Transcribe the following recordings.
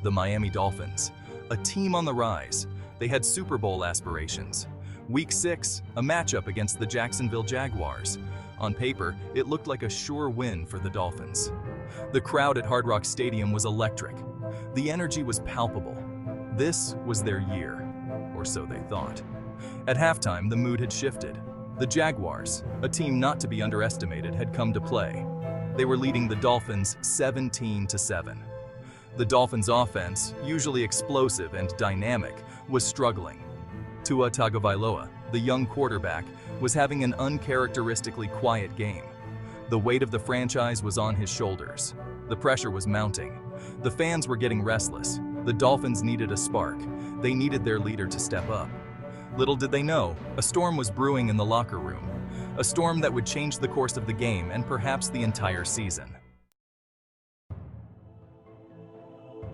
the Miami Dolphins, a team on the rise. They had Super Bowl aspirations. Week 6, a matchup against the Jacksonville Jaguars. On paper, it looked like a sure win for the Dolphins. The crowd at Hard Rock Stadium was electric. The energy was palpable. This was their year, or so they thought. At halftime, the mood had shifted. The Jaguars, a team not to be underestimated, had come to play. They were leading the Dolphins 17-7. The Dolphins' offense, usually explosive and dynamic, was struggling. Tua Tagovailoa, the young quarterback, was having an uncharacteristically quiet game. The weight of the franchise was on his shoulders. The pressure was mounting. The fans were getting restless. The Dolphins needed a spark. They needed their leader to step up. Little did they know, a storm was brewing in the locker room. A storm that would change the course of the game and perhaps the entire season.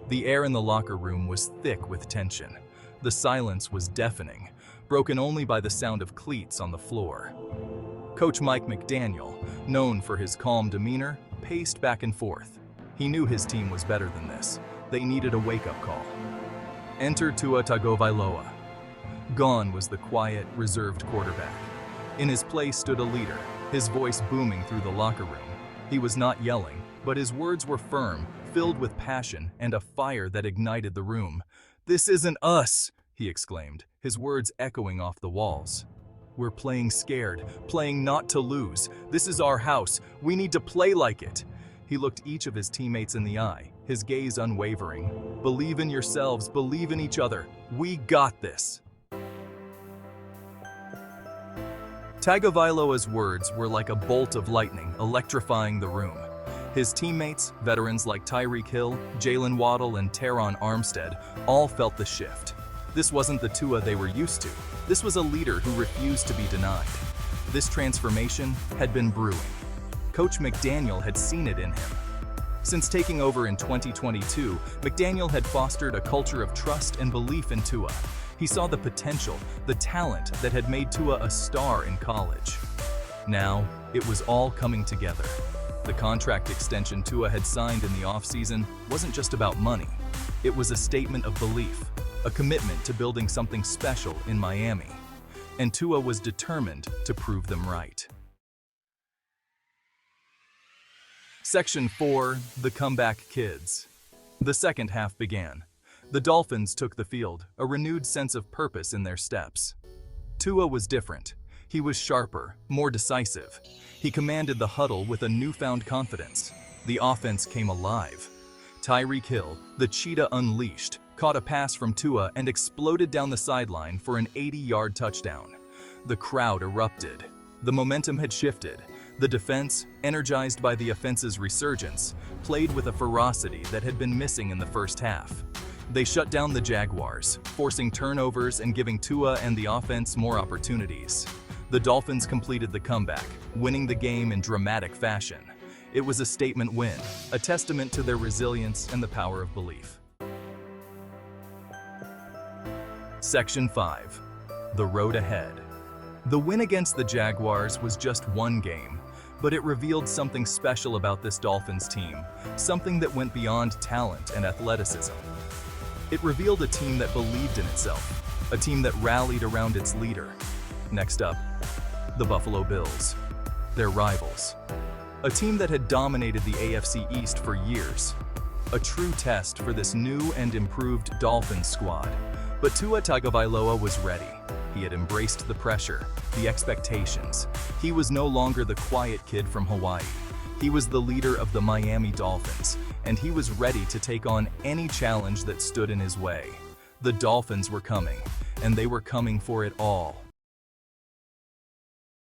The air in the locker room was thick with tension. The silence was deafening, broken only by the sound of cleats on the floor. Coach Mike McDaniel, known for his calm demeanor, paced back and forth. He knew his team was better than this. They needed a wake-up call. Enter Tua Tagovailoa. Gone was the quiet, reserved quarterback. In his place stood a leader, his voice booming through the locker room. He was not yelling, but his words were firm, filled with passion and a fire that ignited the room. "This isn't us," he exclaimed, his words echoing off the walls. "We're playing scared, playing not to lose. This is our house. We need to play like it." He looked each of his teammates in the eye, his gaze unwavering. "Believe in yourselves, believe in each other. We got this." Tagovailoa's words were like a bolt of lightning, electrifying the room. His teammates, veterans like Tyreek Hill, Jalen Waddle, and Teron Armstead, all felt the shift. This wasn't the Tua they were used to. This was a leader who refused to be denied. This transformation had been brewing. Coach McDaniel had seen it in him. Since taking over in 2022, McDaniel had fostered a culture of trust and belief in Tua. He saw the potential, the talent that had made Tua a star in college. Now, it was all coming together. The contract extension Tua had signed in the offseason wasn't just about money. It was a statement of belief, a commitment to building something special in Miami. And Tua was determined to prove them right. Section 4, The Comeback Kids. The second half began. The Dolphins took the field, a renewed sense of purpose in their steps. Tua was different. He was sharper, more decisive. He commanded the huddle with a newfound confidence. The offense came alive. Tyreek Hill, the cheetah unleashed, caught a pass from Tua and exploded down the sideline for an 80-yard touchdown. The crowd erupted. The momentum had shifted. The defense, energized by the offense's resurgence, played with a ferocity that had been missing in the first half. They shut down the Jaguars, forcing turnovers and giving Tua and the offense more opportunities. The Dolphins completed the comeback, winning the game in dramatic fashion. It was a statement win, a testament to their resilience and the power of belief. Section 5. The road ahead. The win against the Jaguars was just one game, but it revealed something special about this Dolphins team, something that went beyond talent and athleticism. It revealed a team that believed in itself, a team that rallied around its leader. Next up, the Buffalo Bills, their rivals. A team that had dominated the AFC East for years. A true test for this new and improved Dolphins squad. But Tua Tagovailoa was ready. He had embraced the pressure, the expectations. He was no longer the quiet kid from Hawaii. He was the leader of the Miami Dolphins, and he was ready to take on any challenge that stood in his way. The Dolphins were coming, and they were coming for it all.